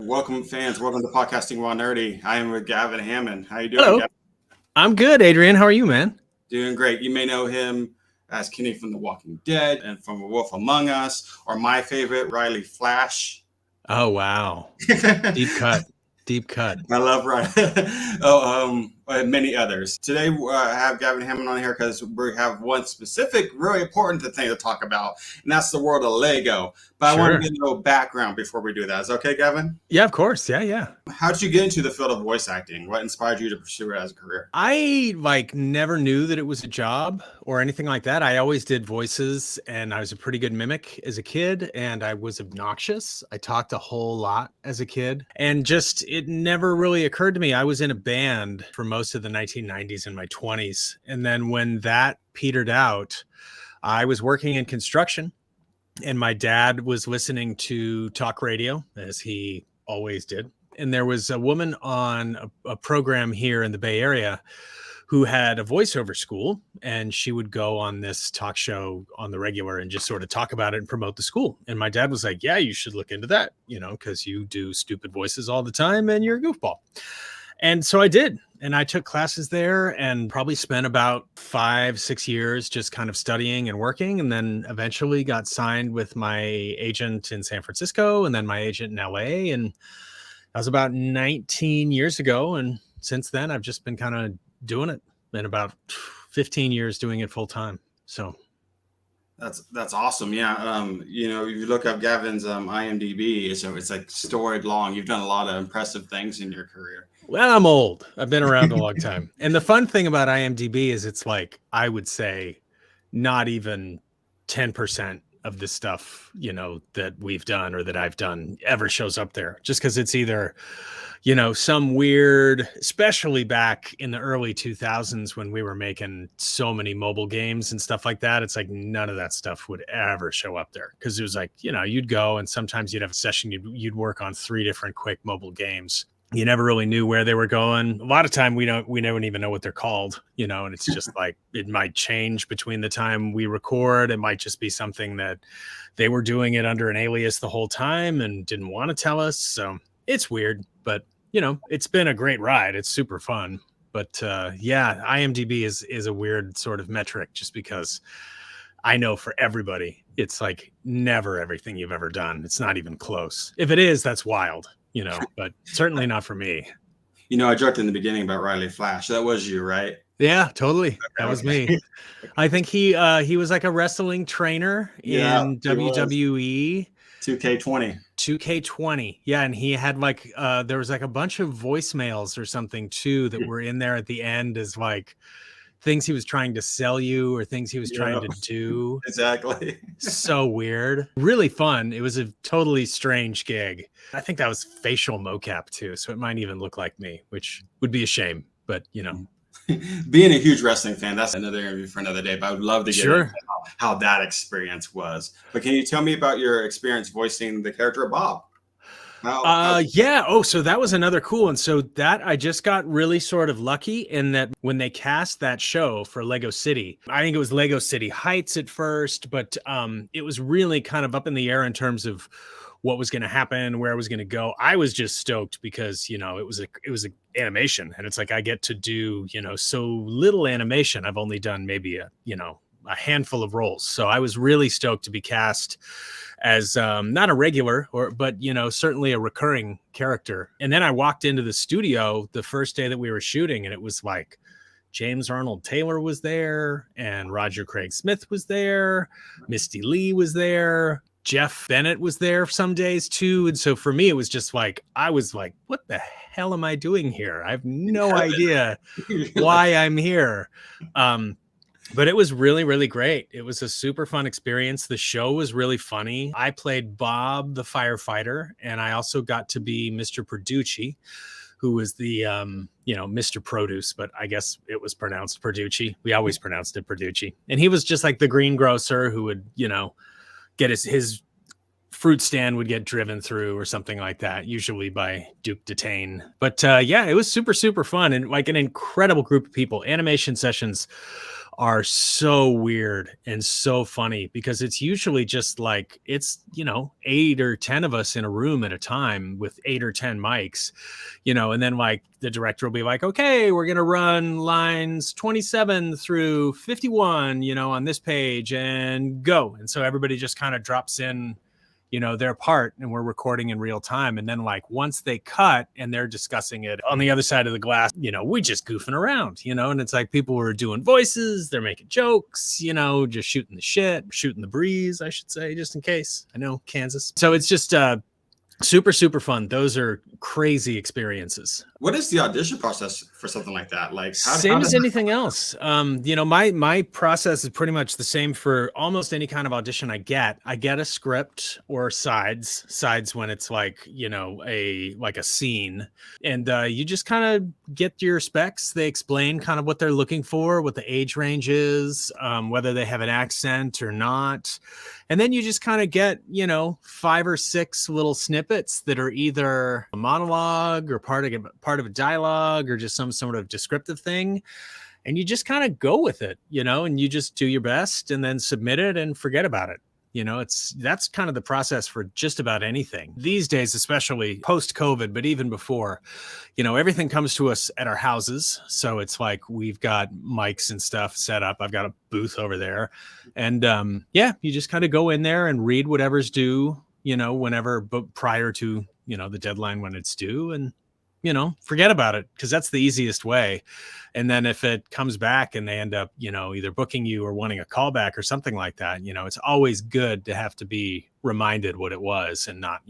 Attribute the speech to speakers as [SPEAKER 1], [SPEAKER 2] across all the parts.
[SPEAKER 1] Welcome, fans. Welcome to Podcasting Raw Nerdy. I am with Gavin Hammon. How you doing,
[SPEAKER 2] Hello.
[SPEAKER 1] Gavin?
[SPEAKER 2] I'm good, Adrian. How are you, man?
[SPEAKER 1] Doing great. You may know him as Kenny from The Walking Dead and from A Wolf Among Us, or my favorite, Riley Flash.
[SPEAKER 2] Oh, wow. Deep cut.
[SPEAKER 1] I love Riley. And many others. Today, I have Gavin Hammon on here because we have one specific, really important thing to talk about, and that's the world of Lego. But
[SPEAKER 2] Sure.
[SPEAKER 1] I want to get a little background before we do that. Is that okay, Gavin?
[SPEAKER 2] Yeah, of course. Yeah.
[SPEAKER 1] How did you get into the field of voice acting? What inspired you to pursue it as a career?
[SPEAKER 2] I never knew that it was a job or anything like that. I always did voices, and I was a pretty good mimic as a kid, and I was obnoxious. I talked a whole lot as a kid, and just it never really occurred to me. I was in a band for most of the 1990s and my 20s, and then when that petered out, I was working in construction. And my dad was listening to talk radio, as he always did. And there was a woman on a program here in the Bay Area who had a voiceover school, and she would go on this talk show on the regular and just sort of talk about it and promote the school. And my dad was like, yeah, you should look into that, because you do stupid voices all the time and you're a goofball. And so I did. And I took classes there and probably spent about 5-6 years just kind of studying and working. And then eventually got signed with my agent in San Francisco and then my agent in LA. And that was about 19 years ago. And since then, I've just been kind of doing it. Been about 15 years doing it full time. So
[SPEAKER 1] that's awesome. Yeah. If you look up Gavin's IMDb, so it's like storied long. You've done a lot of impressive things in your career.
[SPEAKER 2] Well, I'm old. I've been around a long time. And the fun thing about IMDb is it's like, I would say not even 10% of the stuff, that we've done or that I've done ever shows up there, just because it's either, some weird, especially back in the early 2000s when we were making so many mobile games and stuff like that. It's like none of that stuff would ever show up there because it was like, you'd go and sometimes you'd have a session, you'd work on 3 different quick mobile games. You never really knew where they were going. A lot of time we never even know what they're called, and it's just like, it might change between the time we record. It might just be something that they were doing it under an alias the whole time and didn't want to tell us. So it's weird, but it's been a great ride. It's super fun. But IMDb is a weird sort of metric just because I know for everybody, it's like never everything you've ever done. It's not even close. If it is, that's wild. But certainly not for me.
[SPEAKER 1] I joked in the beginning about Riley Flash. That was you, right?
[SPEAKER 2] Yeah, totally. That was me. I think he was like a wrestling trainer in WWE.
[SPEAKER 1] 2K20.
[SPEAKER 2] Yeah, and he had there was like a bunch of voicemails or something too that were in there at the end as like things he was trying to sell you or things he was trying to do.
[SPEAKER 1] Exactly.
[SPEAKER 2] So weird. Really fun. It was a totally strange gig. I think that was facial mocap too. So it might even look like me, which would be a shame. But,
[SPEAKER 1] Being a huge wrestling fan, that's another interview for another day. But I would love to get into how that experience was. But can you tell me about your experience voicing the character of Bob?
[SPEAKER 2] Yeah. Oh, so that was another cool one. So that I just got really sort of lucky in that when they cast that show for Lego City, I think it was Lego City Heights at first, but it was really kind of up in the air in terms of what was going to happen, where I was going to go. I was just stoked because, it was a animation and it's like, I get to do, so little animation. I've only done maybe a handful of roles. So I was really stoked to be cast as not a regular but certainly a recurring character. And then I walked into the studio the first day that we were shooting and it was like James Arnold Taylor was there and Roger Craig Smith was there. Misty Lee was there. Jeff Bennett was there some days too. And so for me, it was just like, I was like, what the hell am I doing here? I have no idea why I'm here. But it was really, really great. It was a super fun experience. The show was really funny. I played Bob, the firefighter, and I also got to be Mr. Perducci, who was the, Mr. Produce, but I guess it was pronounced Perducci. We always pronounced it Perducci. And he was just like the greengrocer who would, get his fruit stand would get driven through or something like that, usually by Duke Detain. But it was super, super fun and like an incredible group of people. Animation sessions are so weird and so funny because it's usually just like it's 8 or 10 of us in a room at a time with 8 or 10 mics, and then like the director will be like, okay, we're gonna run lines 27 through 51 on this page and go. And so everybody just kind of drops in their part, and we're recording in real time. And then like once they cut and they're discussing it on the other side of the glass, we just goofing around, and it's like people were doing voices, they're making jokes, just shooting the shit, shooting the breeze, I should say, just in case. I know Kansas. So it's just super, super fun. Those are crazy experiences.
[SPEAKER 1] What is the audition process for something like that? Like
[SPEAKER 2] same as anything else. My process is pretty much the same for almost any kind of audition I get. I get a script or sides when it's like, a scene, and you just kind of get your specs. They explain kind of what they're looking for, what the age range is, whether they have an accent or not. And then you just kind of get, 5 or 6 little snippets that are either a monologue or part of a dialogue or just some sort of descriptive thing. And you just kind of go with it, and you just do your best and then submit it and forget about it. That's kind of the process for just about anything these days, especially post COVID, but even before, everything comes to us at our houses. So it's like, we've got mics and stuff set up. I've got a booth over there, and you just kind of go in there and read whatever's due, whenever, but prior to, the deadline when it's due, and forget about it, because that's the easiest way. And then if it comes back and they end up, either booking you or wanting a callback or something like that, it's always good to have to be reminded what it was and not,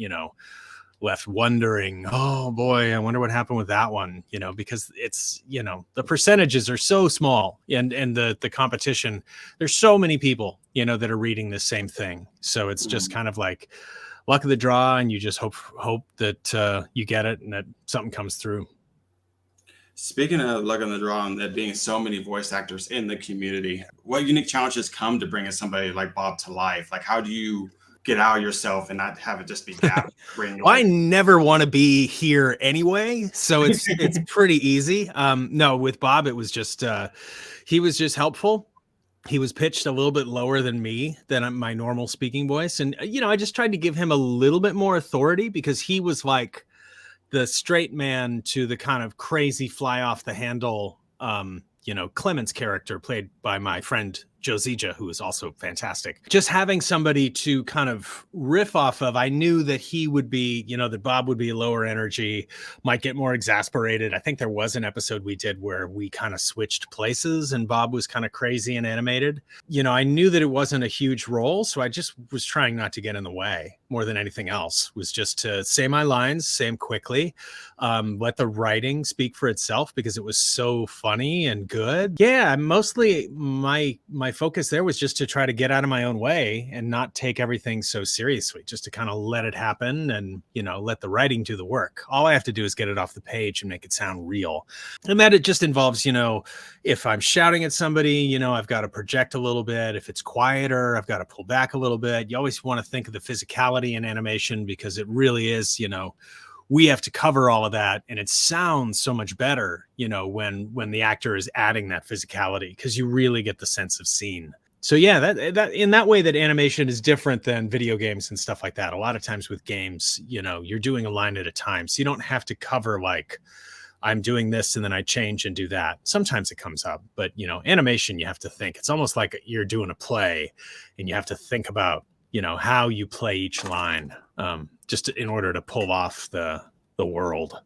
[SPEAKER 2] left wondering, oh boy, I wonder what happened with that one, because it's, the percentages are so small, and the competition, there's so many people, that are reading the same thing. So it's just kind of like luck of the draw, and you just hope that you get it and that something comes through.
[SPEAKER 1] Speaking of luck on the draw and there being so many voice actors in the community, what unique challenges come to bringing somebody like Bob to life? Like, how do you get out of yourself and not have it just be Gavin?
[SPEAKER 2] Well, I never want to be here anyway, so it's pretty easy. No, with Bob, it was just he was just helpful. He was pitched a little bit lower than me, than my normal speaking voice. And, I just tried to give him a little bit more authority, because he was like the straight man to the kind of crazy fly off the handle, Clemens character played by my friend Josija, who is also fantastic. Just having somebody to kind of riff off of, I knew that he would be, that Bob would be lower energy, might get more exasperated. I think there was an episode we did where we kind of switched places and Bob was kind of crazy and animated. I knew that it wasn't a huge role, so I just was trying not to get in the way more than anything else, was just to say my lines, say them quickly, let the writing speak for itself, because it was so funny and good. Yeah, mostly my focus there was just to try to get out of my own way and not take everything so seriously, just to kind of let it happen and, let the writing do the work. All I have to do is get it off the page and make it sound real. And that it just involves, if I'm shouting at somebody, I've got to project a little bit. If it's quieter, I've got to pull back a little bit. You always want to think of the physicality in animation, because it really is, we have to cover all of that, and it sounds so much better, when the actor is adding that physicality, because you really get the sense of scene. So yeah, that in that way, that animation is different than video games and stuff like that. A lot of times with games, you're doing a line at a time, so you don't have to cover like, I'm doing this and then I change and do that. Sometimes it comes up, but animation, you have to think. It's almost like you're doing a play, and you have to think about how you play each line, just in order to pull off the world.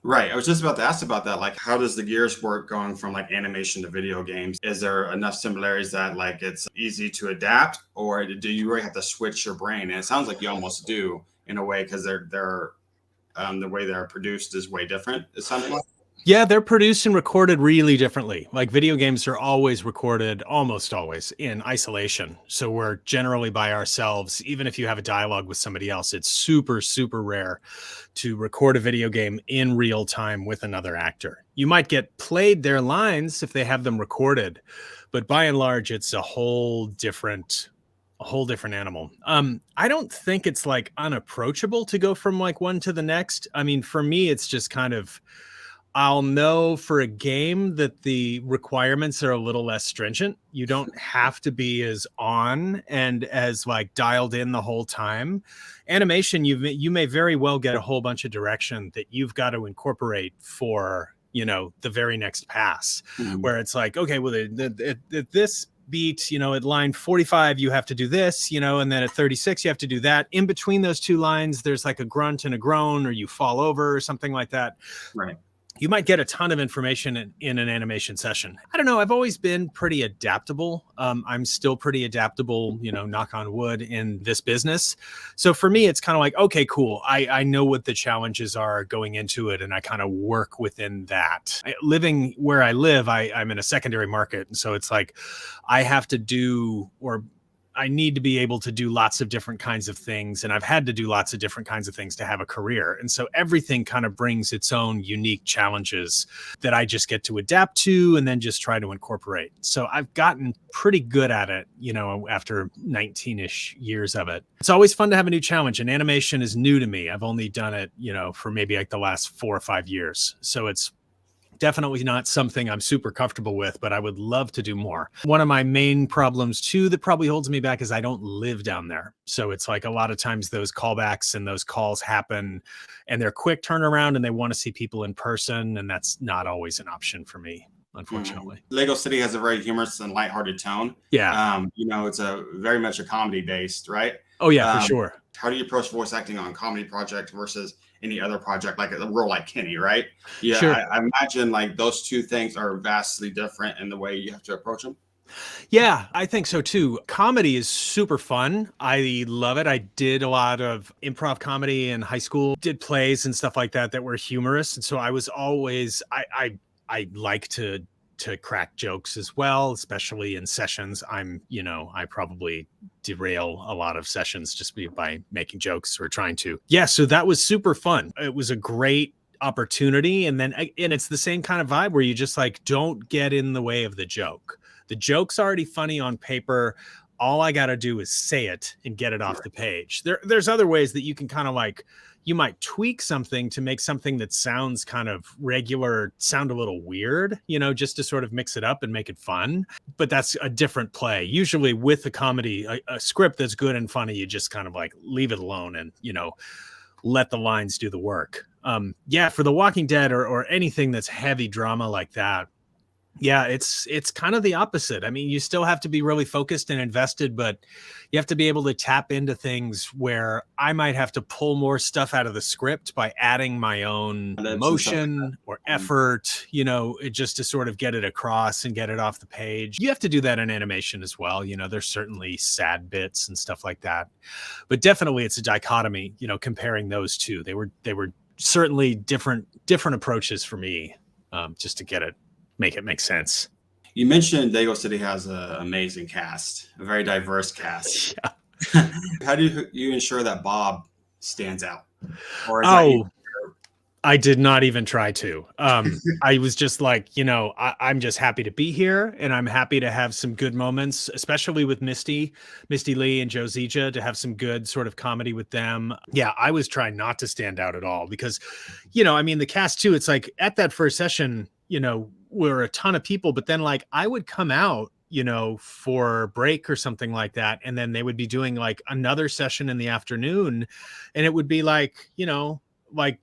[SPEAKER 1] Right. I was just about to ask about that. Like, how does the gears work going from like animation to video games? Is there enough similarities that like it's easy to adapt, or do you really have to switch your brain? And it sounds like you almost do in a way, because they're the way they're produced is way different. It sounds like.
[SPEAKER 2] Yeah, they're produced and recorded really differently. Like video games are always recorded, almost always, in isolation. So we're generally by ourselves. Even if you have a dialogue with somebody else, it's super, super rare to record a video game in real time with another actor. You might get played their lines if they have them recorded, but by and large, it's a whole different animal. I don't think it's like unapproachable to go from like one to the next. I mean, for me, it's just kind of, I'll know for a game that the requirements are a little less stringent. You don't have to be as on and as like dialed in the whole time. Animation, you may very well get a whole bunch of direction that you've got to incorporate for, you know, the very next pass, where it's like, okay, well, this beat, you know, at line 45 you have to do this, you know, and then at 36 you have to do that. In between those two lines there's like a grunt and a groan, or you fall over or something like that.
[SPEAKER 1] Right.
[SPEAKER 2] You might get a ton of information in an animation session. I don't know. I've always been pretty adaptable. I'm still pretty adaptable, you know, knock on wood, in this business. So for me, it's kind of like, okay, cool. I know what the challenges are going into it, and I kind of work within that. Living where I live, I'm in a secondary market. And so it's like I have to do, or I need to be able to do lots of different kinds of things. And I've had to do lots of different kinds of things to have a career. And so everything kind of brings its own unique challenges that I just get to adapt to and then just try to incorporate. So I've gotten pretty good at it, you know, after 19-ish years of it. It's always fun to have a new challenge, and animation is new to me. I've only done it, you know, for maybe like the last 4 or 5 years. So it's definitely not something I'm super comfortable with, but I would love to do more. One of my main problems too that probably holds me back is I don't live down there. So it's like a lot of times those callbacks and those calls happen and they're quick turnaround and they want to see people in person. And that's not always an option for me, unfortunately.
[SPEAKER 1] Lego City has a very humorous and lighthearted tone.
[SPEAKER 2] Yeah.
[SPEAKER 1] You know, it's a very much a comedy based, right?
[SPEAKER 2] Oh yeah, for sure.
[SPEAKER 1] How do you approach voice acting on comedy projects versus any other project, like a role like Kenny, right? Yeah,
[SPEAKER 2] sure.
[SPEAKER 1] I imagine like those two things are vastly different in the way you have to approach them.
[SPEAKER 2] Yeah, I think so too. Comedy is super fun. I love it. I did a lot of improv comedy in high school, did plays and stuff like that that were humorous. And so I was always, I like to crack jokes as well, especially in sessions. I probably derail a lot of sessions just by making jokes or trying to. Yeah, so that was super fun. It was a great opportunity. And it's the same kind of vibe where you just like, don't get in the way of the joke. The joke's already funny on paper. All I got to do is say it and get it off the page. There's other ways that you can kind of like, you might tweak something to make something that sounds kind of regular sound a little weird, you know, just to sort of mix it up and make it fun. But that's a different play. Usually with a comedy, a script that's good and funny, you just kind of like leave it alone and, you know, let the lines do the work. Yeah, for The Walking Dead or anything that's heavy drama like that, yeah, it's kind of the opposite. I mean, you still have to be really focused and invested, but you have to be able to tap into things where I might have to pull more stuff out of the script by adding my own emotion or effort, you know, just to sort of get it across and get it off the page. You have to do that in animation as well. You know, there's certainly sad bits and stuff like that, but definitely it's a dichotomy, you know, comparing those two. They were certainly different approaches for me, just to make it make sense.
[SPEAKER 1] You mentioned Lego City has an amazing cast, a very diverse cast. Yeah. How do you ensure that Bob stands out? Or is
[SPEAKER 2] I did not even try to. I was just like, you know, I'm just happy to be here, and I'm happy to have some good moments, especially with Misty Lee and Joe Zija, to have some good sort of comedy with them. Yeah, I was trying not to stand out at all because, you know, I mean, the cast too, it's like at that first session, you know, were a ton of people, but then like I would come out, you know, for break or something like that, and then they would be doing like another session in the afternoon, and it would be like, you know, like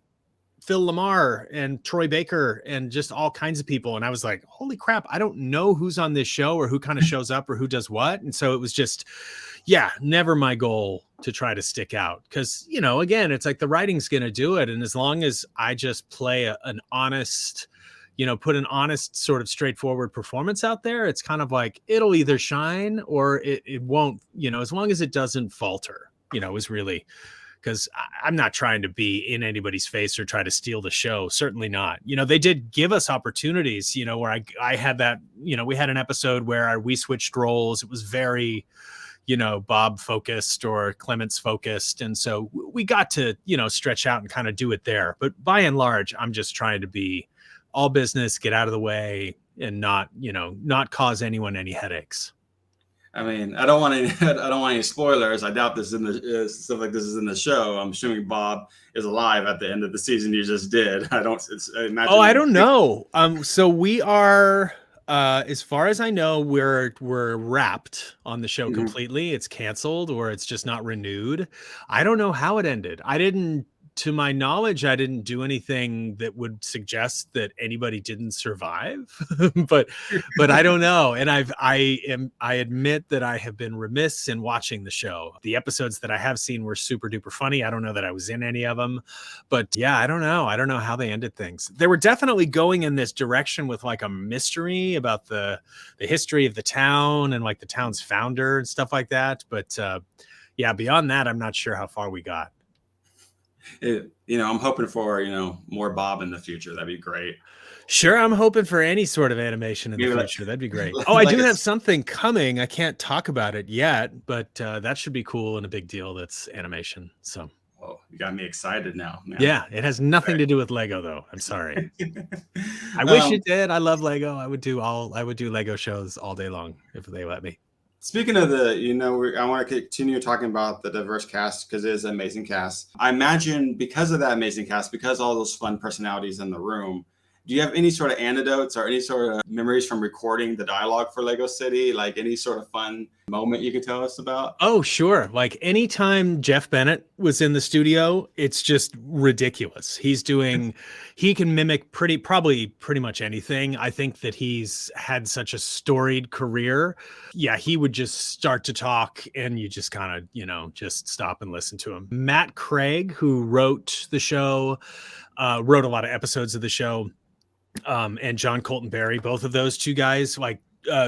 [SPEAKER 2] Phil Lamar and Troy Baker and just all kinds of people. And I was like, holy crap, I don't know who's on this show or who kind of shows up or who does what. And so it was just, yeah, never my goal to try to stick out. Because, you know, again, it's like the writing's going to do it. And as long as I just play an honest, you know, put an honest sort of straightforward performance out there, it's kind of like, it'll either shine or it won't, you know, as long as it doesn't falter, you know, is really, because I'm not trying to be in anybody's face or try to steal the show. Certainly not. You know, they did give us opportunities, you know, where I had that, you know, we had an episode where we switched roles. It was very, you know, Bob focused or Clements focused. And so we got to, you know, stretch out and kind of do it there. But by and large, I'm just trying to be all business, get out of the way and not, you know, not cause anyone any headaches.
[SPEAKER 1] I mean, I don't want any, I don't want any spoilers. I doubt this in the stuff like this is in the show. I'm assuming Bob is alive at the end of the season you just did. I
[SPEAKER 2] Oh, I
[SPEAKER 1] imagine.
[SPEAKER 2] don't know. So we are, as far as I know, we're wrapped on the show
[SPEAKER 1] Mhm.
[SPEAKER 2] completely. It's canceled or it's just not renewed. I don't know how it ended. I didn't, to my knowledge, I didn't do anything that would suggest that anybody didn't survive. but I don't know. And I admit that I have been remiss in watching the show. The episodes that I have seen were super duper funny. I don't know that I was in any of them. But yeah, I don't know. I don't know how they ended things. They were definitely going in this direction with like a mystery about the history of the town and like the town's founder and stuff like that. But yeah, beyond that, I'm not sure how far we got.
[SPEAKER 1] I'm hoping for more Bob in the future. That'd be great.
[SPEAKER 2] Sure, I'm hoping for any sort of animation in the
[SPEAKER 1] Maybe
[SPEAKER 2] future. That'd be great. Oh, I
[SPEAKER 1] like
[SPEAKER 2] do have
[SPEAKER 1] it's
[SPEAKER 2] something coming. I can't talk about it yet, but that should be cool and a big deal. That's animation. So
[SPEAKER 1] oh, you got me excited now, man.
[SPEAKER 2] yeah, it has nothing to do with Lego though. I'm sorry. I wish
[SPEAKER 1] Um,
[SPEAKER 2] it did. I love Lego. I would do Lego shows all day long if they let me.
[SPEAKER 1] Speaking of I want to continue talking about the diverse cast because it is an amazing cast. I imagine because of that amazing cast, because all those fun personalities in the room, do you have any sort of anecdotes or any sort of memories from recording the dialogue for Lego City? Like any sort of fun moment you could tell us about?
[SPEAKER 2] Oh, sure. Like anytime Jeff Bennett was in the studio, it's just ridiculous. He can mimic pretty much anything. I think that he's had such a storied career. Yeah, he would just start to talk and you just kind of, just stop and listen to him. Matt Craig, who wrote the show, wrote a lot of episodes of the show. And John Colton Berry, both of those two guys, like,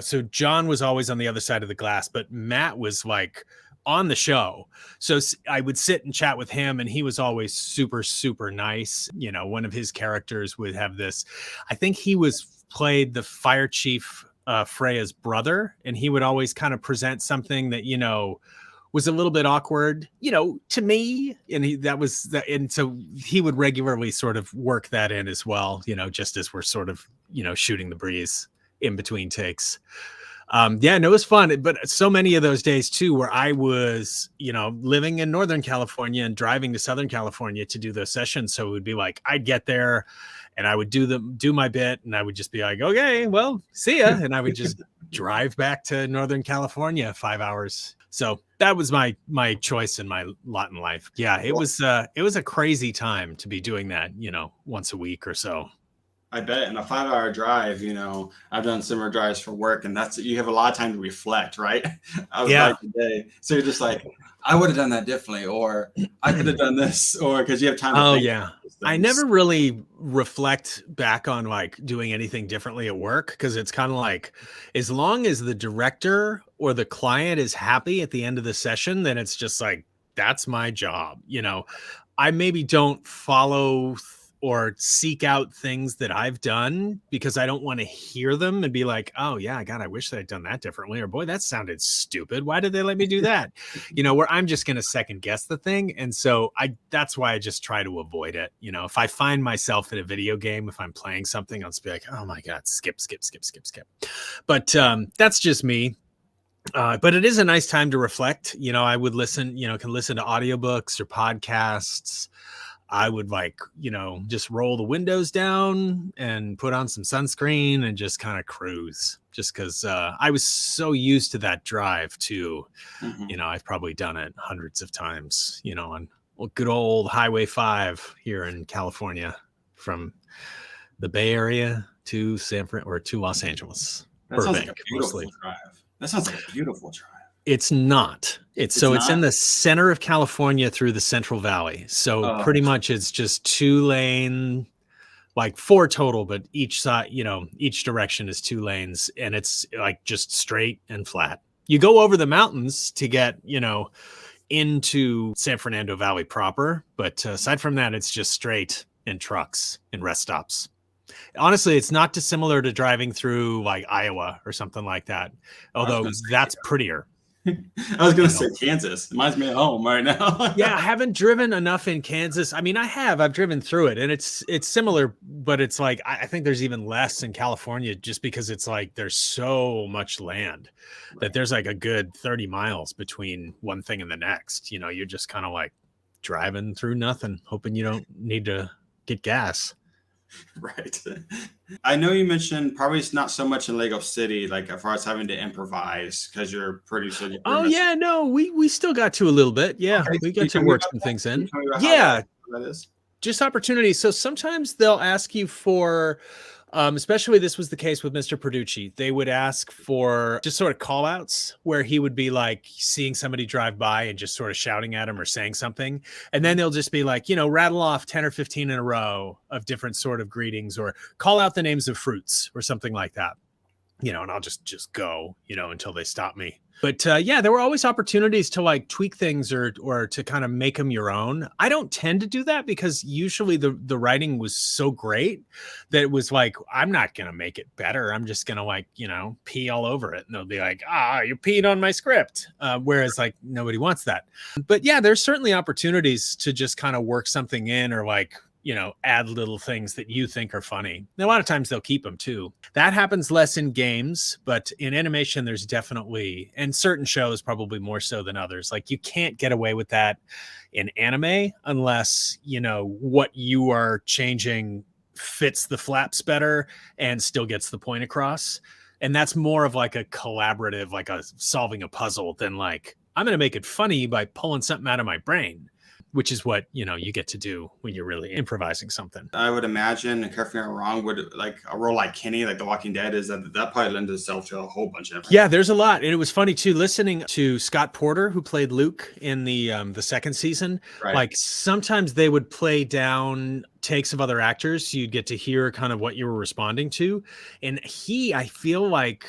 [SPEAKER 2] so John was always on the other side of the glass, but Matt was like on the show. So I would sit and chat with him and he was always super, super nice. One of his characters would have this, I think he played the fire chief, Freya's brother. And he would always kind of present something that, was a little bit awkward, to me. And and so he would regularly sort of work that in as well, just as we're sort of, shooting the breeze in between takes. Yeah, no, it was fun. But so many of those days too, where I was, living in Northern California and driving to Southern California to do those sessions. So it would be like, I'd get there and I would do my bit and I would just be like, okay, well, see ya. And I would just drive back to Northern California 5 hours. So that was my choice and my lot in life. Yeah, it was a crazy time to be doing that, once a week or so.
[SPEAKER 1] I bet in a 5 hour drive, I've done similar drives for work, and you have a lot of time to reflect, right? I was
[SPEAKER 2] Yeah.
[SPEAKER 1] like today, so you're just like, I would have done that differently, or I could have done this, or because you have time.
[SPEAKER 2] Oh
[SPEAKER 1] think
[SPEAKER 2] yeah. I
[SPEAKER 1] things.
[SPEAKER 2] never really reflect back on like doing anything differently at work because it's kind of like as long as the director or the client is happy at the end of the session, then it's just like that's my job. I maybe don't follow or seek out things that I've done because I don't want to hear them and be like, oh yeah, God, I wish I'd done that differently. Or boy, that sounded stupid. Why did they let me do that? Where I'm just going to second guess the thing. And so that's why I just try to avoid it. If I find myself in a video game, if I'm playing something, I'll just be like, oh my God, skip. But that's just me. But it is a nice time to reflect. I would listen, can listen to audiobooks or podcasts. I would just roll the windows down and put on some sunscreen and just kind of cruise just because I was so used to that drive too.
[SPEAKER 1] Mm-hmm.
[SPEAKER 2] I've probably done it hundreds of times, on good old Highway 5 here in California from the Bay Area to to Los Angeles.
[SPEAKER 1] That sounds like
[SPEAKER 2] Burbank,
[SPEAKER 1] a beautiful
[SPEAKER 2] mostly.
[SPEAKER 1] drive. That sounds like a beautiful drive.
[SPEAKER 2] It's not. It's in the center of California through the Central Valley. So pretty much it's just 2 lane, like 4 total, but each side, each direction is 2 lanes and it's like just straight and flat. You go over the mountains to get, into San Fernando Valley proper. But aside from that, it's just straight and trucks and rest stops. Honestly, it's not dissimilar to driving through like Iowa or something like that. Although that's prettier.
[SPEAKER 1] I was gonna say Kansas. Reminds me of home right now.
[SPEAKER 2] Yeah, I haven't driven enough in Kansas. I mean, I've driven through it, and it's similar, but it's like I think there's even less in California just because it's like there's so much land that there's like a good 30 miles between one thing and the next. You know, you're just kind of like driving through nothing, hoping you don't need to get gas.
[SPEAKER 1] Right. I know you mentioned probably it's not so much in Lego City, like as far as having to improvise because you're pretty sure you're pretty
[SPEAKER 2] Oh
[SPEAKER 1] much
[SPEAKER 2] yeah, no, we still got to a little bit. Yeah,
[SPEAKER 1] okay.
[SPEAKER 2] we
[SPEAKER 1] Can
[SPEAKER 2] got
[SPEAKER 1] you
[SPEAKER 2] to
[SPEAKER 1] tell me
[SPEAKER 2] work
[SPEAKER 1] about
[SPEAKER 2] some
[SPEAKER 1] that?
[SPEAKER 2] things
[SPEAKER 1] Can you
[SPEAKER 2] in.
[SPEAKER 1] tell me about
[SPEAKER 2] Yeah,
[SPEAKER 1] how that is?
[SPEAKER 2] just opportunities. So sometimes they'll ask you for, especially this was the case with Mr. Producci. They would ask for just sort of call outs where he would be like seeing somebody drive by and just sort of shouting at him or saying something. And then they'll just be like, you know, rattle off 10 or 15 in a row of different sort of greetings or call out the names of fruits or something like that. You know, and I'll just go, you know, until they stop me. But yeah, there were always opportunities to like tweak things or to kind of make them your own. I don't tend to do that because usually the writing was so great that it was like I'm not gonna make it better. I'm just gonna like you know pee all over it, and they'll be like, "Ah, you peed on my script." Whereas like nobody wants that. But yeah, there's certainly opportunities to just kind of work something in or like you know, add little things that you think are funny. And a lot of times they'll keep them too. That happens less in games, but in animation, there's definitely, and certain shows probably more so than others. Like you can't get away with that in anime unless, you know, what you are changing fits the flaps better and still gets the point across. And that's more of like a collaborative, like a solving a puzzle than like, I'm going to make it funny by pulling something out of my brain, which is what you know you get to do when you're really improvising something.
[SPEAKER 1] I would imagine, and correct me if I'm wrong, would like a role like Kenny, like The Walking Dead, is that probably lends itself to a whole bunch of
[SPEAKER 2] Yeah, there's a lot, and it was funny too listening to Scott Porter, who played Luke in the second season.
[SPEAKER 1] right.
[SPEAKER 2] Like sometimes they would play down takes of other actors, so you'd get to hear kind of what you were responding to, and he, I feel like,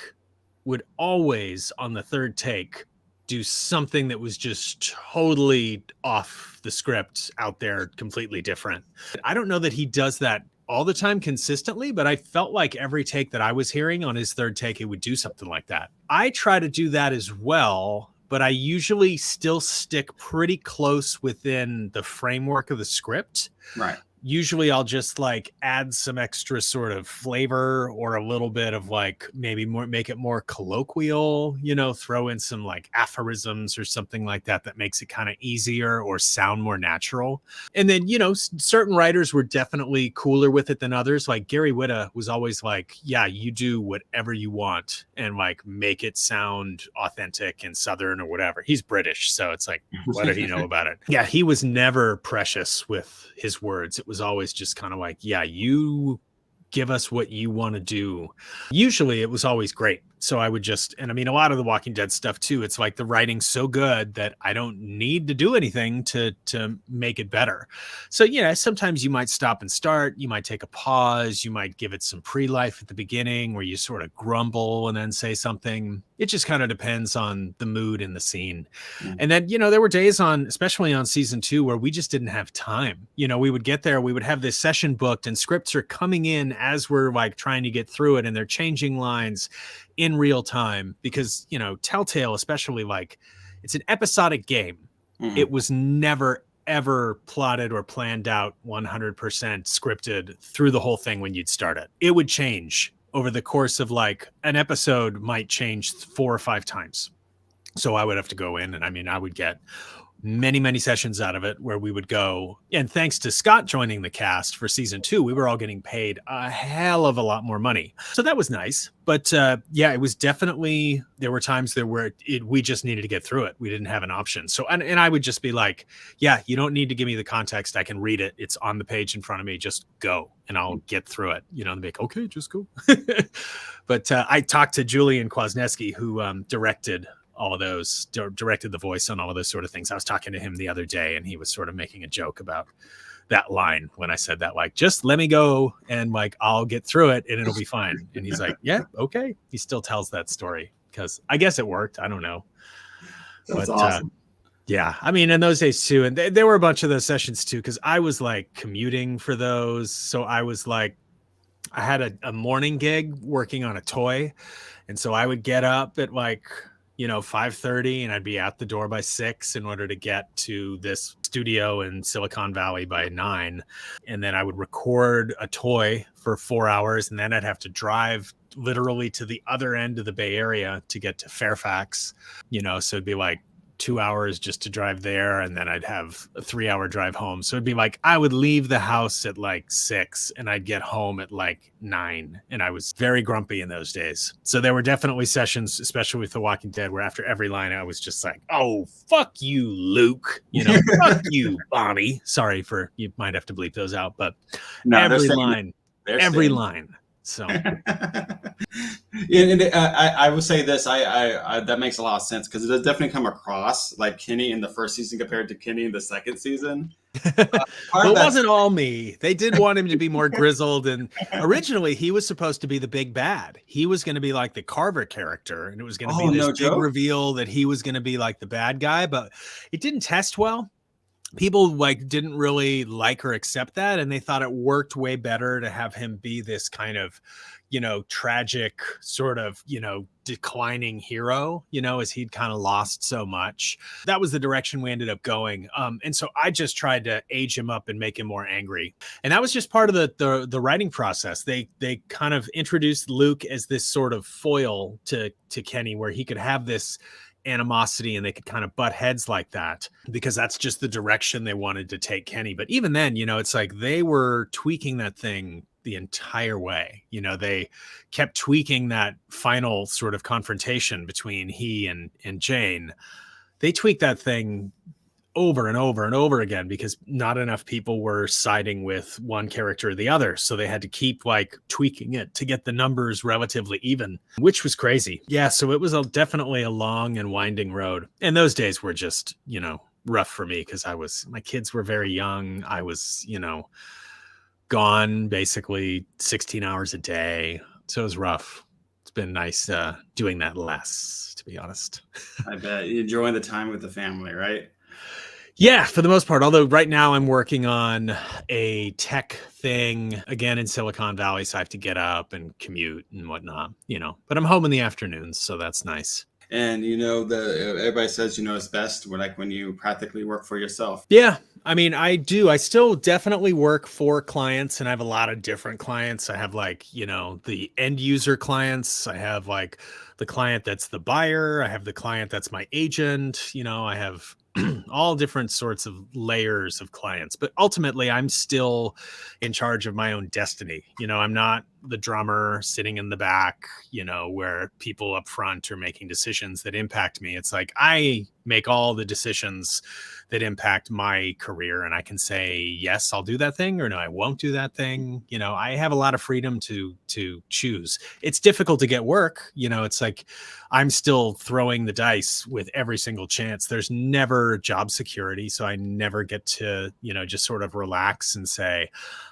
[SPEAKER 2] would always on the third take do something that was just totally off the script out there completely different. I don't know that he does that all the time consistently, but I felt like every take that I was hearing on his third take, it would do something like that. I try to do that as well, but I usually still stick pretty close within the framework of the script.
[SPEAKER 1] Right.
[SPEAKER 2] Usually I'll just like add some extra sort of flavor or a little bit of like maybe more make it more colloquial, you know, throw in some like aphorisms or something like that that makes it kind of easier or sound more natural. And then, you know, certain writers were definitely cooler with it than others. Like Gary Whitta was always like, yeah, you do whatever you want and like make it sound authentic and Southern or whatever. He's British, so it's like, what did he know about it? Yeah, he was never precious with his words. It was always just kind of like, yeah, you give us what you want to do. Usually it was always great. So I would just, and I mean, a lot of the Walking Dead stuff too, it's like the writing's so good that I don't need to do anything to make it better. So, yeah, sometimes you might stop and start, you might take a pause, you might give it some pre-life at the beginning where you sort of grumble and then say something. It just kind of depends on the mood and the scene. And then, you know, there were days on, especially on season 2, where we just didn't have time. You know, we would get there, we would have this session booked and scripts are coming in as we're like trying to get through it and they're changing lines in real time because, you know, Telltale, especially, like it's an episodic game. It was never ever plotted or planned out 100% scripted through the whole thing when you'd start it. It would change over the course of like an episode might change 4 or 5 times. So I would have to go in and I mean, I would get many sessions out of it where we would go. And thanks to Scott joining the cast for season 2, we were all getting paid a hell of a lot more money. So that was nice. But yeah, it was definitely, there were times there where we just needed to get through it. We didn't have an option. So, and I would just be like, yeah, you don't need to give me the context. I can read it. It's on the page in front of me. Just go and I'll get through it. You know, and be like, okay, just go. But I talked to Julian Kwasniewski, who directed all of those, directed the voice on all of those sort of things. I was talking to him the other day and he was sort of making a joke about that line when I said that, like, just let me go and like, I'll get through it and it'll be fine. And he's like, yeah, okay. He still tells that story because I guess it worked. I don't know.
[SPEAKER 1] That's
[SPEAKER 2] but
[SPEAKER 1] awesome.
[SPEAKER 2] Yeah, I mean, in those days too. And there were a bunch of those sessions too, because I was like commuting for those. So I was like, I had a morning gig working on a toy. And so I would get up at like, 5:30, and I'd be at the door by 6 in order to get to this studio in Silicon Valley by 9. And then I would record a toy for 4 hours, and then I'd have to drive literally to the other end of the Bay Area to get to Fairfax, so it'd be like 2 hours just to drive there, and then I'd have a 3-hour drive home. So it'd be like I would leave the house at like 6 and I'd get home at like 9, and I was very grumpy in those days. So there were definitely sessions, especially with The Walking Dead, where after every line I was just like, oh, fuck you, Luke, fuck you, Bonnie. Sorry for, you might have to bleep those out, but
[SPEAKER 1] no,
[SPEAKER 2] every line. So
[SPEAKER 1] I would say this, I that makes a lot of sense, because it does definitely come across like Kenny in the first season compared to Kenny in the second season.
[SPEAKER 2] Well, it wasn't all me. They did want him to be more grizzled, and originally he was supposed to be the big bad. He was going to be like the Carver character, and it was going to be this big reveal that he was going to be like the bad guy, but it didn't test well. People didn't really like or accept that, and they thought it worked way better to have him be this kind of tragic sort of declining hero, as he'd kind of lost so much. That was the direction we ended up going, and so I just tried to age him up and make him more angry, and that was just part of the writing process. They kind of introduced Luke as this sort of foil to Kenny, where he could have this animosity and they could kind of butt heads like that, because that's just the direction they wanted to take Kenny. But even then, it's like they were tweaking that thing the entire way. They kept tweaking that final sort of confrontation between he and Jane. They tweaked that thing over and over and over again, because not enough people were siding with one character or the other. So they had to keep tweaking it to get the numbers relatively even, which was crazy. Yeah. So it was definitely a long and winding road. And those days were just, rough for me, because my kids were very young. I was, gone basically 16 hours a day. So it was rough. It's been nice doing that less, to be honest.
[SPEAKER 1] I bet you're enjoying the time with the family, right?
[SPEAKER 2] Yeah, for the most part. Although right now I'm working on a tech thing again in Silicon Valley, so I have to get up and commute and whatnot, but I'm home in the afternoons, so that's nice.
[SPEAKER 1] And everybody says, it's best when you practically work for yourself.
[SPEAKER 2] Yeah. I mean, I do. I still definitely work for clients, and I have a lot of different clients. I have the end user clients. I have the client that's the buyer. I have the client that's my agent. I have all different sorts of layers of clients, but ultimately I'm still in charge of my own destiny. I'm not the drummer sitting in the back, where people up front are making decisions that impact me. It's like I make all the decisions that impact my career, and I can say, yes, I'll do that thing, or no, I won't do that thing. I have a lot of freedom to choose. It's difficult to get work. It's like I'm still throwing the dice with every single chance. There's never job security, so I never get to, just sort of relax and say,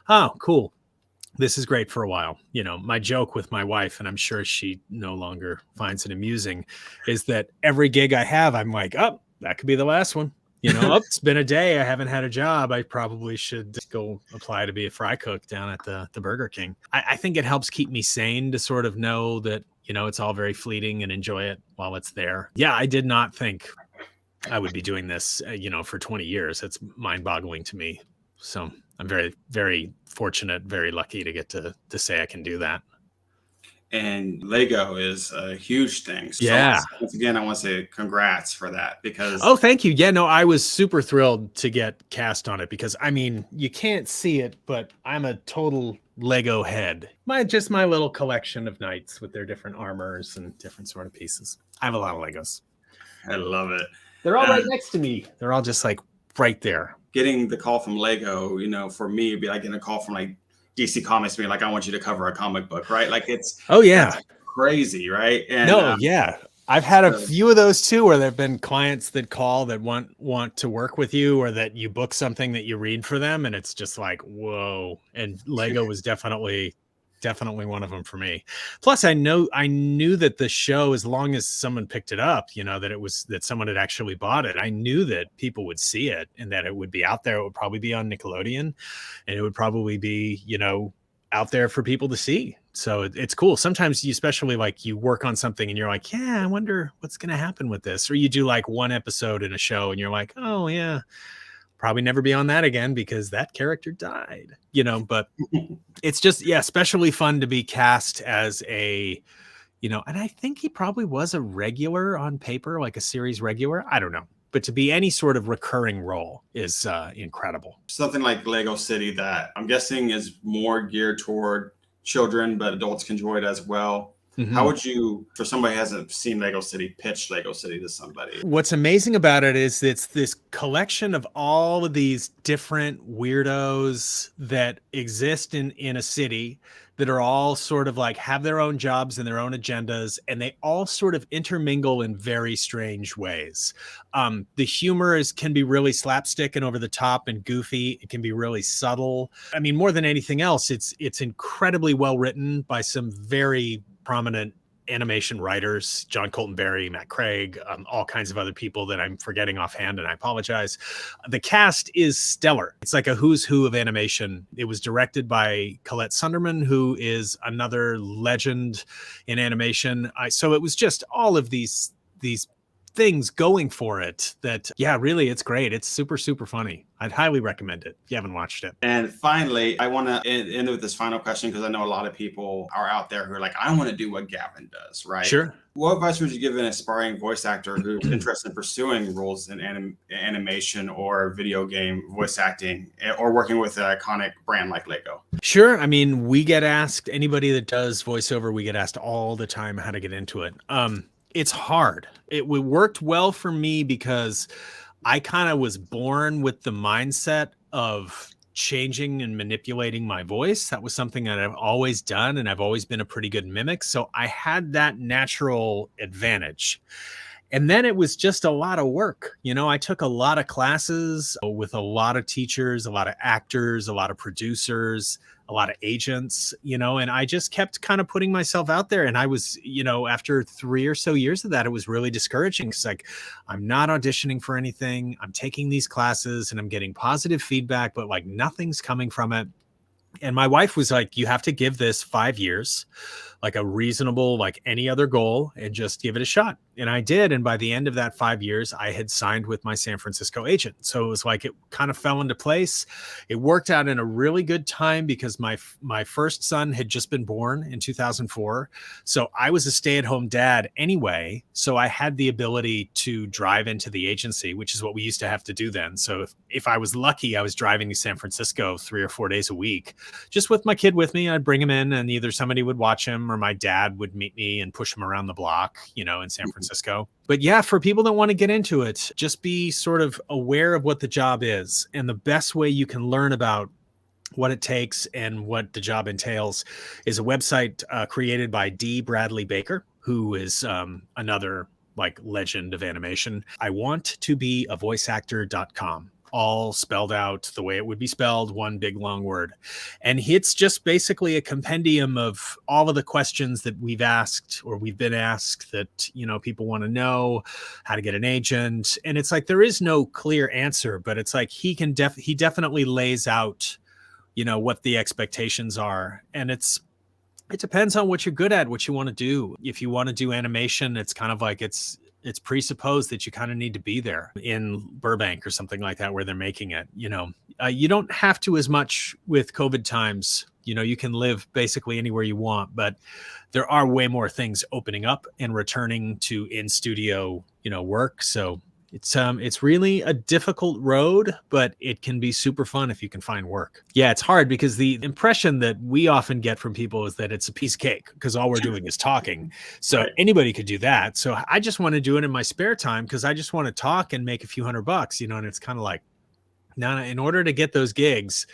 [SPEAKER 2] oh, cool, this is great for a while. My joke with my wife, and I'm sure she no longer finds it amusing, is that every gig I have, I'm like, oh, that could be the last one. Oh, it's been a day. I haven't had a job. I probably should go apply to be a fry cook down at the Burger King. I think it helps keep me sane to sort of know that, it's all very fleeting, and enjoy it while it's there. Yeah, I did not think I would be doing this, for 20 years. It's mind-boggling to me. So I'm very, very fortunate, very lucky to get to say I can do that.
[SPEAKER 1] And Lego is a huge thing. So
[SPEAKER 2] yeah.
[SPEAKER 1] Once again, I want to say congrats for that, because...
[SPEAKER 2] Oh, thank you. Yeah, no, I was super thrilled to get cast on it, because I mean, you can't see it, but I'm a total Lego head. My little collection of knights with their different armors and different sort of pieces. I have a lot of Legos.
[SPEAKER 1] I love it.
[SPEAKER 2] They're all right next to me. They're all just right there.
[SPEAKER 1] Getting the call from Lego, for me, it'd be like getting a call from DC Comics being like, I want you to cover a comic book, right? It's crazy, right? And
[SPEAKER 2] yeah. I've had a few of those too, where there've been clients that call that want to work with you, or that you book something that you read for them, and it's just like, whoa. And Lego was definitely one of them for me. Plus, I knew that the show, as long as someone picked it up, that someone had actually bought it, I knew that people would see it, and that it would be out there. It would probably be on Nickelodeon, and it would probably be, out there for people to see. So it's cool. Sometimes you, especially like you work on something and you're like, yeah, I wonder what's going to happen with this. Or you do like one episode in a show and you're like, oh yeah, probably never be on that again because that character died, but it's just, yeah, especially fun to be cast as a, and I think he probably was a regular on paper, like a series regular. I don't know. But to be any sort of recurring role is incredible.
[SPEAKER 1] Something like Lego City that I'm guessing is more geared toward children, but adults can enjoy it as well. Mm-hmm. How would you, for somebody who hasn't seen Lego City, pitch Lego City to somebody?
[SPEAKER 2] What's amazing about it is it's this collection of all of these different weirdos that exist in a city that are all sort of like have their own jobs and their own agendas, and they all sort of intermingle in very strange ways. The humor can be really slapstick and over the top and goofy. It can be really subtle. I mean, more than anything else, it's incredibly well written by some very prominent animation writers, John Colton Berry, Matt Craig, all kinds of other people that I'm forgetting offhand, and I apologize. The cast is stellar. It's like a who's who of animation. It was directed by Colette Sunderman, who is another legend in animation. So it was just all of these things going for it that, yeah, really, it's great. It's super, super funny. I'd highly recommend it if you haven't watched it.
[SPEAKER 1] And finally, I want to end with this final question because I know a lot of people are out there who are like, I want to do what Gavin does, right?
[SPEAKER 2] Sure.
[SPEAKER 1] What advice would you give an aspiring voice actor who's interested in pursuing roles in animation or video game voice acting or working with an iconic brand like Lego?
[SPEAKER 2] Sure. I mean, we get asked, anybody that does voiceover, we get asked all the time how to get into it. It's hard. It worked well for me because I kind of was born with the mindset of changing and manipulating my voice. That was something that I've always done, and I've always been a pretty good mimic. So I had that natural advantage. And then it was just a lot of work. I took a lot of classes with a lot of teachers, a lot of actors, a lot of producers, a lot of agents, and I just kept kind of putting myself out there. And I was, after 3 or so years of that, it was really discouraging. It's like, I'm not auditioning for anything. I'm taking these classes and I'm getting positive feedback, but like nothing's coming from it. And my wife was like, you have to give this 5 years, like a reasonable, like any other goal, and just give it a shot. And I did. And by the end of that 5 years, I had signed with my San Francisco agent. So it was like, it kind of fell into place. It worked out in a really good time because my first son had just been born in 2004. So I was a stay-at-home dad anyway. So I had the ability to drive into the agency, which is what we used to have to do then. So if I was lucky, I was driving to San Francisco 3 or 4 days a week, just with my kid with me. I'd bring him in and either somebody would watch him or my dad would meet me and push him around the block, in San Francisco. But yeah, for people that want to get into it, just be sort of aware of what the job is. And the best way you can learn about what it takes and what the job entails is a website created by D. Bradley Baker, who is another like legend of animation. I want to be a voiceactor.com. All spelled out the way it would be spelled, one big long word. And it's just basically a compendium of all of the questions that we've asked or we've been asked that, people want to know how to get an agent. And it's like, there is no clear answer, but it's like he definitely lays out, what the expectations are. And it depends on what you're good at, what you want to do. If you want to do animation, it's kind of like it's presupposed that you kind of need to be there in Burbank or something like that where they're making it. You don't have to as much with COVID times. You can live basically anywhere you want, but there are way more things opening up and returning to in studio, work. So it's really a difficult road, but it can be super fun if you can find work. Yeah, it's hard because the impression that we often get from people is that it's a piece of cake because all we're doing is talking. So anybody could do that. So I just want to do it in my spare time because I just want to talk and make a few $100, and it's kind of like, now in order to get those gigs,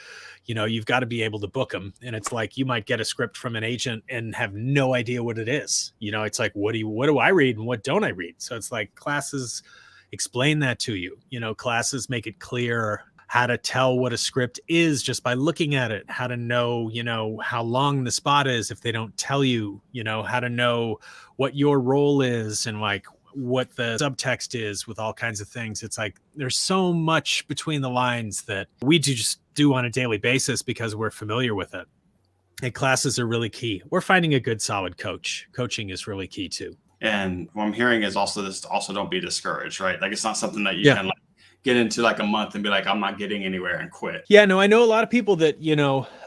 [SPEAKER 2] you've got to be able to book them. And it's like, you might get a script from an agent and have no idea what it is. It's like, what do I read and what don't I read? So it's like classes explain that to you. Classes make it clear how to tell what a script is just by looking at it, how to know, how long the spot is if they don't tell you, how to know what your role is and like what the subtext is with all kinds of things. It's like there's so much between the lines that we just do on a daily basis because we're familiar with it. And classes are really key. We're finding a good, solid coach. Coaching is really key too.
[SPEAKER 1] And what I'm hearing is also this, also don't be discouraged, right? Like, it's not something that you can like get into like a month and be like, I'm not getting anywhere, and quit.
[SPEAKER 2] Yeah, no, I know a lot of people that,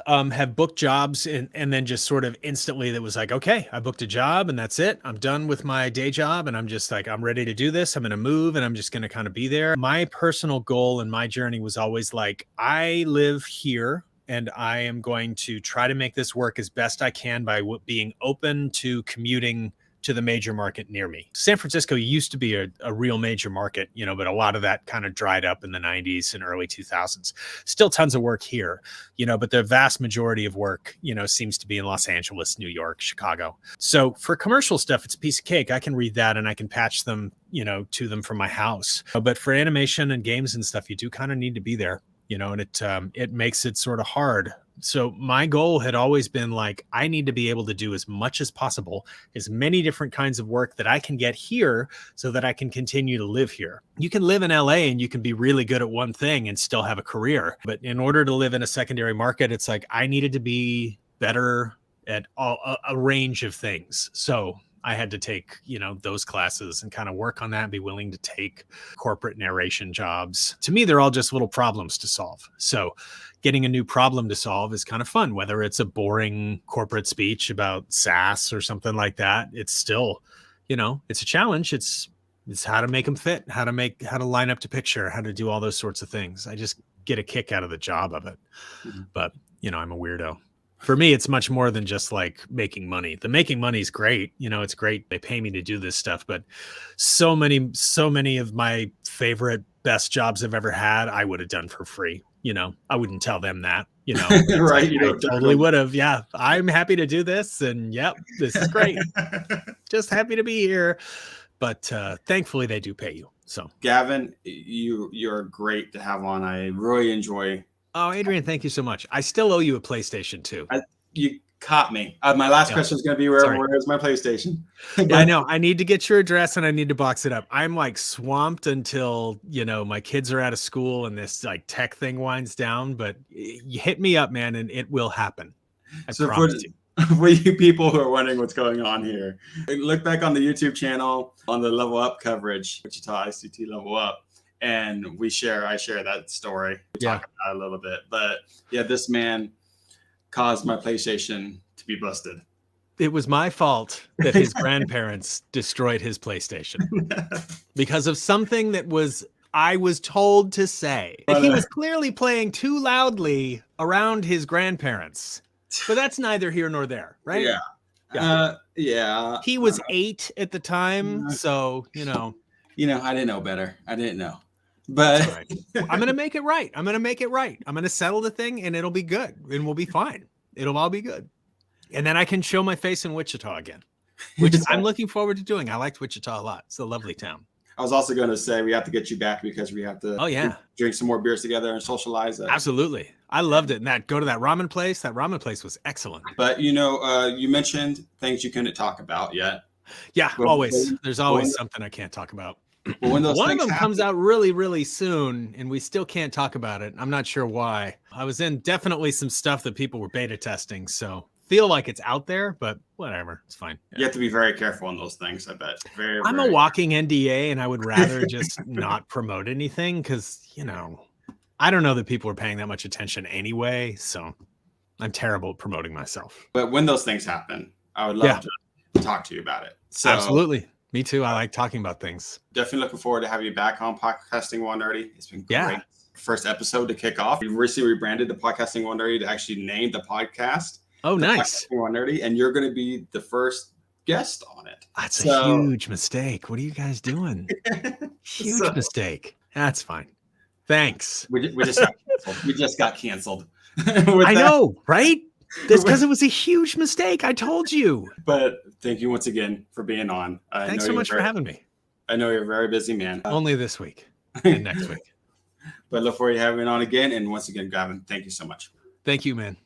[SPEAKER 2] have booked jobs and then just sort of instantly that was like, okay, I booked a job and that's it. I'm done with my day job and I'm just like, I'm ready to do this. I'm going to move and I'm just going to kind of be there. My personal goal and my journey was always like, I live here and I am going to try to make this work as best I can by being open to commuting to the major market near me. San Francisco used to be a real major market, but a lot of that kind of dried up in the 90s and early 2000s. Still tons of work here, but the vast majority of work, seems to be in Los Angeles, New York, Chicago. So for commercial stuff, it's a piece of cake. I can read that and I can patch them, to them from my house. But for animation and games and stuff, you do kind of need to be there, and it makes it sort of hard. So my goal had always been like, I need to be able to do as much as possible, as many different kinds of work that I can get here so that I can continue to live here. You can live in LA and you can be really good at one thing and still have a career. But in order to live in a secondary market, it's like I needed to be better at a range of things. So I had to take, those classes and kind of work on that and be willing to take corporate narration jobs. To me, they're all just little problems to solve. So getting a new problem to solve is kind of fun, whether it's a boring corporate speech about SaaS or something like that. It's still, it's a challenge. It's how to make them fit, how to line up to picture, how to do all those sorts of things. I just get a kick out of the job of it. Mm-hmm. But, I'm a weirdo. For me, it's much more than just like making money. The making money is great. It's great. They pay me to do this stuff, but so many of my favorite, best jobs I've ever had, I would have done for free. I wouldn't tell them that,
[SPEAKER 1] right.
[SPEAKER 2] I totally would have. Yeah. I'm happy to do this. And yep, this is great. Just happy to be here. But thankfully they do pay you. So Gavin,
[SPEAKER 1] you're great to have on. I really enjoy.
[SPEAKER 2] Oh, Adrian, thank you so much. I still owe you a PlayStation 2.
[SPEAKER 1] You caught me. My last question is going to be where's my PlayStation?
[SPEAKER 2] Yeah, I know. I need to get your address and I need to box it up. I'm like swamped until, my kids are out of school and this like tech thing winds down, but you hit me up, man, and it will happen. I promise you.
[SPEAKER 1] For you people who are wondering what's going on here, look back on the YouTube channel on the Level Up coverage, Wichita ICT Level Up. And I share that story. We talk about it a little bit, but yeah, this man caused my PlayStation to be busted.
[SPEAKER 2] It was my fault that his grandparents destroyed his PlayStation because of something I was told to say. And he was clearly playing too loudly around his grandparents, but that's neither here nor there, right?
[SPEAKER 1] Yeah.
[SPEAKER 2] He was 8 at the time. So,
[SPEAKER 1] I didn't know better. I didn't know. But
[SPEAKER 2] right. I'm going to make it right. I'm going to settle the thing and it'll be good and we'll be fine. It'll all be good. And then I can show my face in Wichita again, which I'm looking forward to doing. I liked Wichita a lot. It's a lovely town.
[SPEAKER 1] I was also going to say we have to get you back because we have to drink some more beers together and socialize.
[SPEAKER 2] Absolutely. I loved it. And go to that ramen place. That ramen place was excellent.
[SPEAKER 1] But, you mentioned things you couldn't talk about yet.
[SPEAKER 2] Yeah, always. There's always something I can't talk about. One of them comes out really, really soon, and we still can't talk about it. I'm not sure why. I was in definitely some stuff that people were beta testing, so feel like it's out there, but whatever. It's fine.
[SPEAKER 1] You have to be very careful on those things, I bet.
[SPEAKER 2] I'm a walking NDA, and I would rather just not promote anything because, I don't know that people are paying that much attention anyway, so I'm terrible at promoting myself.
[SPEAKER 1] But when those things happen, I would love to talk to you about it. So,
[SPEAKER 2] absolutely. Me too. I like talking about things.
[SPEAKER 1] Definitely looking forward to having you back on Podcasting 130. It's been great. First episode to kick off. We recently rebranded the Podcasting 130 to actually name the podcast.
[SPEAKER 2] Oh, nice.
[SPEAKER 1] Podcasting 130, and you're going to be the first guest on it.
[SPEAKER 2] That's a huge mistake. What are you guys doing? Huge mistake. That's fine. Thanks.
[SPEAKER 1] We just got canceled. We just got canceled.
[SPEAKER 2] I know, right? That's because it was a huge mistake. I told you.
[SPEAKER 1] But thank you once again for being on.
[SPEAKER 2] Thanks so much for having me.
[SPEAKER 1] I know you're a very busy man.
[SPEAKER 2] Only this week and next week.
[SPEAKER 1] But look forward to having you on again. And once again, Gavin, thank you so much.
[SPEAKER 2] Thank you, man.